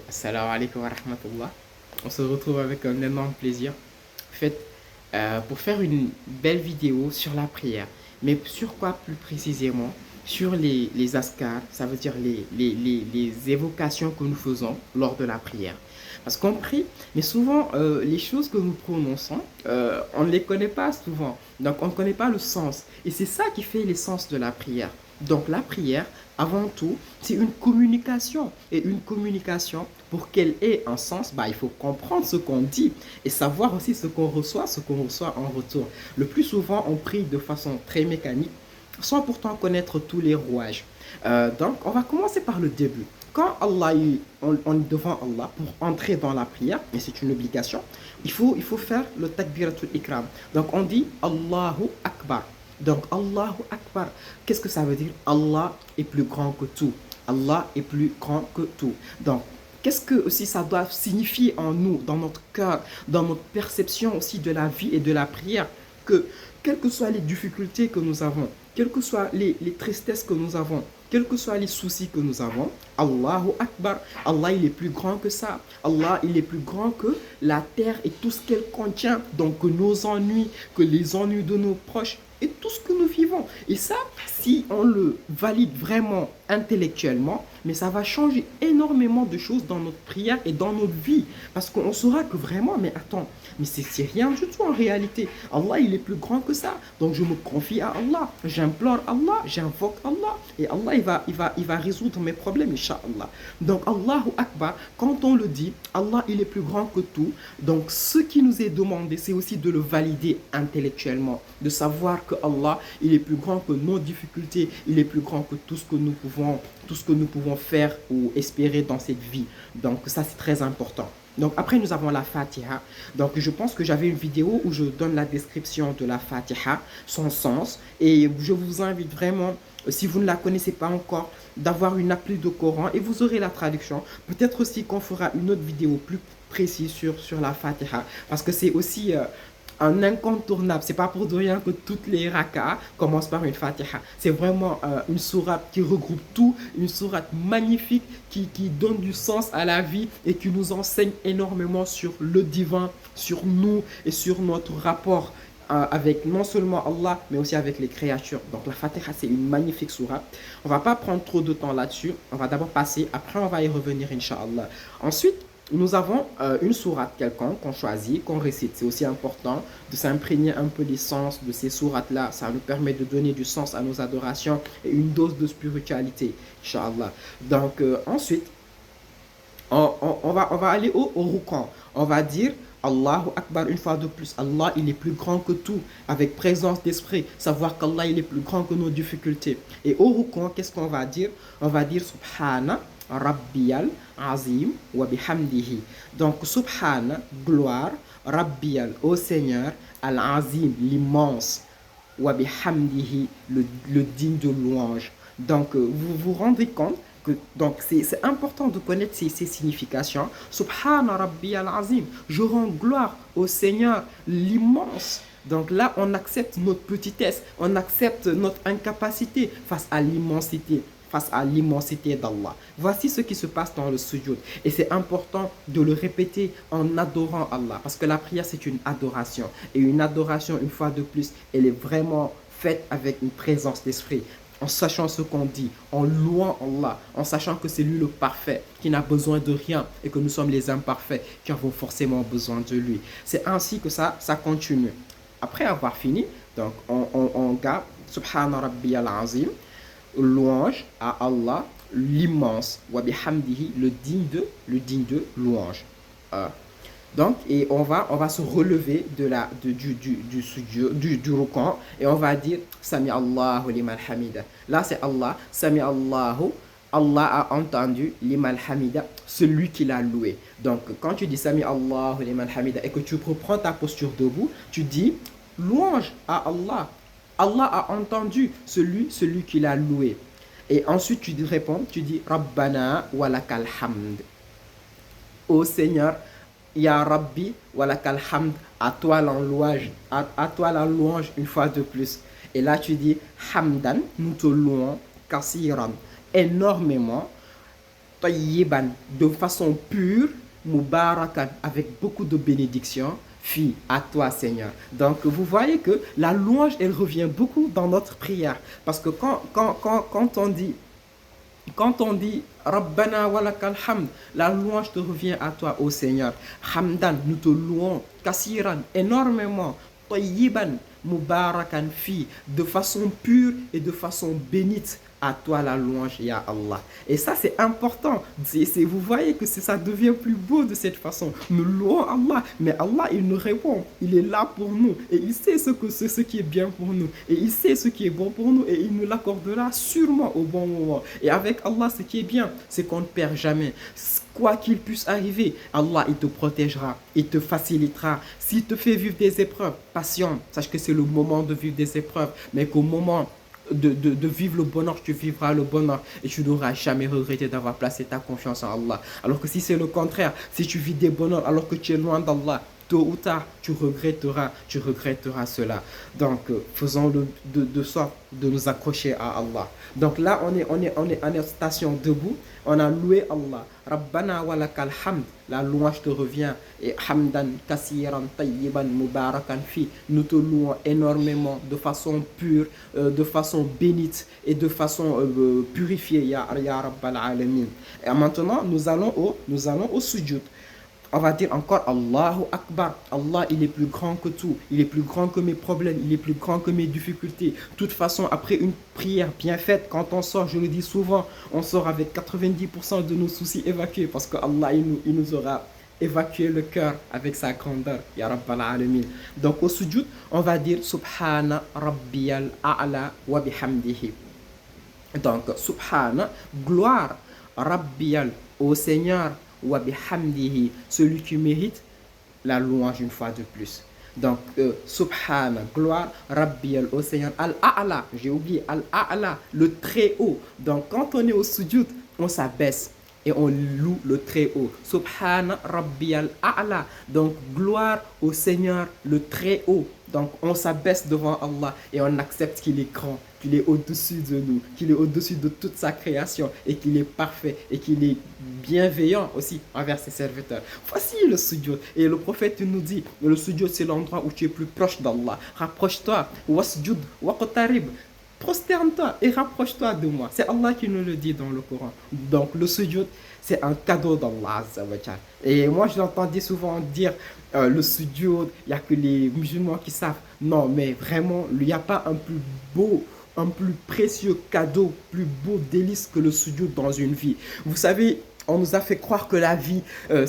Assalamu alaikum wa rahmatullah. On se retrouve avec un énorme plaisir. En fait, pour faire une belle vidéo sur la prière. Mais sur quoi plus précisément? Sur les askars, ça veut dire les évocations que nous faisons lors de la prière. Parce qu'on prie, mais souvent, les choses que nous prononçons, on ne les connaît pas souvent. Donc, on ne connaît pas le sens. Et c'est ça qui fait l'essence de la prière. Donc, la prière, avant tout, c'est une communication. Et une communication, pour qu'elle ait un sens, bah, il faut comprendre ce qu'on dit et savoir aussi ce qu'on reçoit en retour. Le plus souvent, on prie de façon très mécanique, sans pourtant connaître tous les rouages. Donc, on va commencer par le début. Quand on est devant Allah pour entrer dans la prière, et c'est une obligation, il faut faire le takbiratul ikram. Donc, on dit Allahu Akbar. Donc, Allahu Akbar, qu'est-ce que ça veut dire? Allah est plus grand que tout. Allah est plus grand que tout. Donc, qu'est-ce que aussi ça doit signifier en nous, dans notre cœur, dans notre perception aussi de la vie et de la prière, que quelles que soient les difficultés que nous avons, quelles que soient les tristesses que nous avons, quels que soient les soucis que nous avons, Allahu Akbar, Allah il est plus grand que ça. Allah il est plus grand que la terre et tout ce qu'elle contient. Donc que nos ennuis, que les ennuis de nos proches et tout ce que nous vivons. Et ça, si on le valide vraiment intellectuellement, mais ça va changer énormément de choses dans notre prière et dans notre vie. Parce qu'on saura que vraiment, mais attends, mais c'est rien du tout en réalité. Allah, il est plus grand que ça. Donc je me confie à Allah. J'implore Allah, j'invoque Allah. Et Allah, il va résoudre mes problèmes, Inch'Allah. Donc Allahu Akbar, quand on le dit, Allah, il est plus grand que tout. Donc ce qui nous est demandé, c'est aussi de le valider intellectuellement. De savoir que Allah, il est plus grand que nos difficultés. Il est plus grand que tout ce que nous pouvons faire ou espérer dans cette vie. Donc ça, c'est très important. Donc après, nous avons la Fatiha. Donc je pense que j'avais une vidéo où je donne la description de la Fatiha, son sens. Et je vous invite vraiment, si vous ne la connaissez pas encore, d'avoir une appli de Coran et vous aurez la traduction. Peut-être aussi qu'on fera une autre vidéo plus précise sur la Fatiha. Parce que c'est aussi un incontournable. C'est pas pour de rien que toutes les rakas commencent par une Fatiha. C'est vraiment une sourate qui regroupe tout, une sourate magnifique qui donne du sens à la vie et qui nous enseigne énormément sur le divin, sur nous et sur notre rapport avec non seulement Allah, mais aussi avec les créatures. Donc la Fatiha, c'est une magnifique sourate. On va pas prendre trop de temps là-dessus. On va d'abord passer, après on va y revenir, Inch'Allah. Ensuite, nous avons une sourate quelconque qu'on choisit, qu'on récite. C'est aussi important de s'imprégner un peu des sens de ces sourates-là. Ça nous permet de donner du sens à nos adorations et une dose de spiritualité, Inch'Allah. Donc ensuite, on va aller au Roukan. On va dire Allahu Akbar une fois de plus. Allah, il est plus grand que tout, avec présence d'esprit. Savoir qu'Allah, il est plus grand que nos difficultés. Et au Roukan, qu'est-ce qu'on va dire? On va dire Subhana Rabbiyal Azim wa bihamdihi. Donc, Subhana, gloire, Rabbiyal, au Seigneur, Al-Azim, l'immense, wa bihamdihi, le digne de louange. Donc, vous vous rendez compte que, donc c'est important de connaître ces significations. Subhana Rabbi al-Azim, je rends gloire au Seigneur, l'immense. Donc là, on accepte notre petitesse, on accepte notre incapacité face à l'immensité d'Allah. Voici ce qui se passe dans le sujoud. Et c'est important de le répéter en adorant Allah. Parce que la prière, c'est une adoration. Et une adoration, une fois de plus, elle est vraiment faite avec une présence d'esprit, en sachant ce qu'on dit, en louant Allah, en sachant que c'est lui le parfait, qui n'a besoin de rien et que nous sommes les imparfaits qui avons forcément besoin de lui. C'est ainsi que ça continue. Après avoir fini, donc on garde Subhana Rabbi al-Azim, louange à Allah, l'immense, wa bihamdihi, le digne de louange. Euh, donc, et on va se relever du rukon et on va dire Sami Allahu liman hamida. Là, c'est Allah. Sami Allahu. Allah a entendu liman hamida, celui qui l'a loué. Donc, quand tu dis Sami Allahu liman hamida et que tu reprends ta posture debout, tu dis louange à Allah. Allah a entendu celui qui l'a loué. Et ensuite, tu réponds, tu dis Rabbana walakal hamd. Ô Seigneur, Ya Rabbi, walakal hamd, à toi la louange, à toi la louange une fois de plus. Et là tu dis, hamdan, nous te louons, kasiran, énormément, tayyiban, de façon pure, mubarakan, avec beaucoup de bénédictions, fi, à toi Seigneur. Donc vous voyez que la louange, elle revient beaucoup dans notre prière. Parce que quand on dit Rabbana walakal hamd, la louange te revient à toi, ô Seigneur. Hamdan, nous te louons, kasiran, énormément, tayyiban, mubarakan fi, de façon pure et de façon bénite. À toi la louange, ya Allah. Et ça, c'est important. Vous voyez que ça devient plus beau de cette façon. Nous louons Allah, mais Allah, il nous répond. Il est là pour nous. Et il sait ce qui est bien pour nous. Et il sait ce qui est bon pour nous. Et il nous l'accordera sûrement au bon moment. Et avec Allah, ce qui est bien, c'est qu'on ne perd jamais. Quoi qu'il puisse arriver, Allah, il te protégera, il te facilitera. S'il te fait vivre des épreuves, patient, sache que c'est le moment de vivre des épreuves, mais qu'au moment de vivre le bonheur, tu vivras le bonheur et tu n'auras jamais regretté d'avoir placé ta confiance en Allah. Alors que si c'est le contraire, si tu vis des bonheurs alors que tu es loin d'Allah, tôt ou tard, tu regretteras cela. Donc, faisons de sorte de nous accrocher à Allah. Donc là, on est en station debout. On a loué Allah. Rabbana walakal hamd. La louange te revient. Et hamdan kasiran tayyiban mubarakan fi. Nous te louons énormément, de façon pure, de façon bénite et de façon purifiée. Ya Rabbal Alamin. Et maintenant, nous allons au sujud. On va dire encore Allahu Akbar. Allah, il est plus grand que tout. Il est plus grand que mes problèmes. Il est plus grand que mes difficultés. De toute façon, après une prière bien faite, quand on sort, je le dis souvent, on sort avec 90% de nos soucis évacués parce que Allah, il nous aura évacué le cœur avec sa grandeur. Ya Rabbal Alamin. Donc au sujud, on va dire Subhana Rabbiyal A'la wa bihamdihi. Donc Subhana, gloire, Rabbiyal, au Seigneur, wa bihamdihi, celui qui mérite la louange une fois de plus. Donc, subhana, gloire, rabbiyal, au Seigneur, al-a'la, j'ai oublié, al-a'la, le très haut. Donc, quand on est au sujud, on s'abaisse et on loue le très haut. Subhana, rabbiyal, a'la. Donc, gloire au Seigneur, le très haut. Donc, on s'abaisse devant Allah et on accepte qu'il est grand, qu'il est au-dessus de nous, qu'il est au-dessus de toute sa création et qu'il est parfait et qu'il est bienveillant aussi envers ses serviteurs. Voici le sujud. Et le prophète nous dit, le sujud, c'est l'endroit où tu es plus proche d'Allah. Rapproche-toi. Wasjud waqtarib. Prosterne-toi et rapproche-toi de moi. C'est Allah qui nous le dit dans le Coran. Donc le sujud, c'est un cadeau d'Allah Azza wa Jal. Et moi, je l'entendais souvent dire le sujud, il n'y a que les musulmans qui savent. Non, mais vraiment, il n'y a pas un plus beau, un plus précieux cadeau, plus beau délice que le sujud dans une vie. Vous savez, on nous a fait croire que la vie, je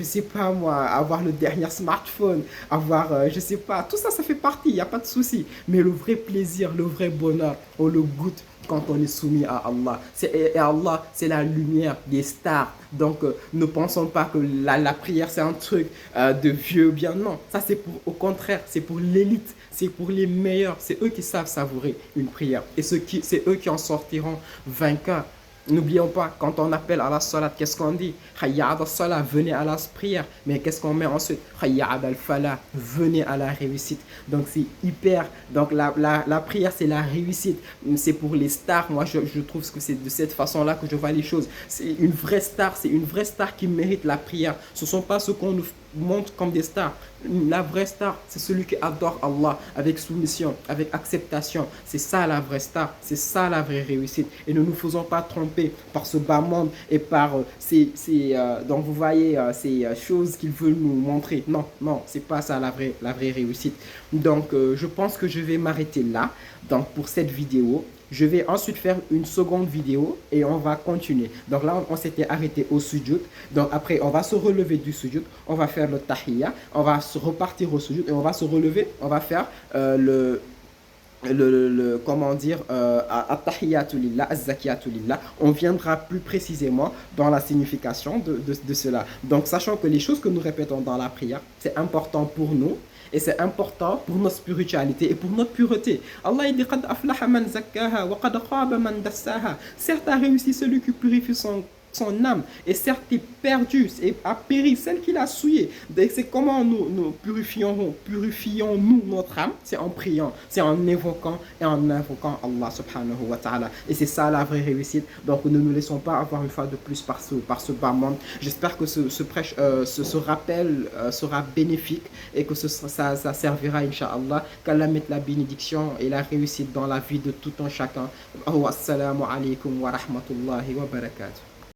sais pas moi, avoir le dernier smartphone, avoir, je sais pas, tout ça, ça fait partie, il n'y a pas de souci. Mais le vrai plaisir, le vrai bonheur, on le goûte quand on est soumis à Allah. Et Allah, c'est la lumière des stars. Donc, ne pensons pas que la prière, c'est un truc de vieux bien. Non, ça, c'est au contraire, c'est pour l'élite. C'est pour les meilleurs. C'est eux qui savent savourer une prière. Et c'est eux qui en sortiront vainqueurs. N'oublions pas, quand on appelle à la salat, qu'est-ce qu'on dit? Hayya ala salat, venez à la prière. Mais qu'est-ce qu'on met ensuite? Hayya ala al-falah, venez à la réussite. Donc c'est hyper, donc la prière c'est la réussite. C'est pour les stars. Moi je trouve que c'est de cette façon-là que je vois les choses. C'est une vraie star qui mérite la prière. Ce ne sont pas ceux qu'on nous montre comme des stars. La vraie star, c'est celui qui adore Allah avec soumission, avec acceptation. C'est ça la vraie star, c'est ça la vraie réussite. Et ne nous faisons pas tromper par ce bas monde et par donc vous voyez ces choses qu'il veut nous montrer. Non, non, c'est pas ça la vraie réussite. Donc je pense que je vais m'arrêter là. Donc pour cette vidéo, je vais ensuite faire une seconde vidéo et on va continuer. Donc là, on s'était arrêté au sujud. Donc après, on va se relever du sujud. On va faire le tahiyya. On va se repartir au sujud et on va se relever. On va faire comment dire, at-tahiyyatu lillah, az-zakiyatu lillah. On viendra plus précisément dans la signification de cela. Donc sachant que les choses que nous répétons dans la prière, c'est important pour nous. Et c'est important pour notre spiritualité et pour notre pureté. Allah dit qad aflaha man zakkaha wa qad khaba man dassaha. Certes a réussi celui qui purifie son âme est certes perdue et a péri, celle qu'il a souillée. C'est comment nous purifions-nous notre âme? C'est en priant, c'est en évoquant et en invoquant Allah subhanahu wa ta'ala. Et c'est ça la vraie réussite. Donc ne nous laissons pas avoir une fois de plus par ce bas monde. J'espère que ce rappel sera bénéfique et que ça servira, Inch'Allah, qu'Allah mette la bénédiction et la réussite dans la vie de tout un chacun. Assalamu alaikum wa rahmatullahi wa barakatuh.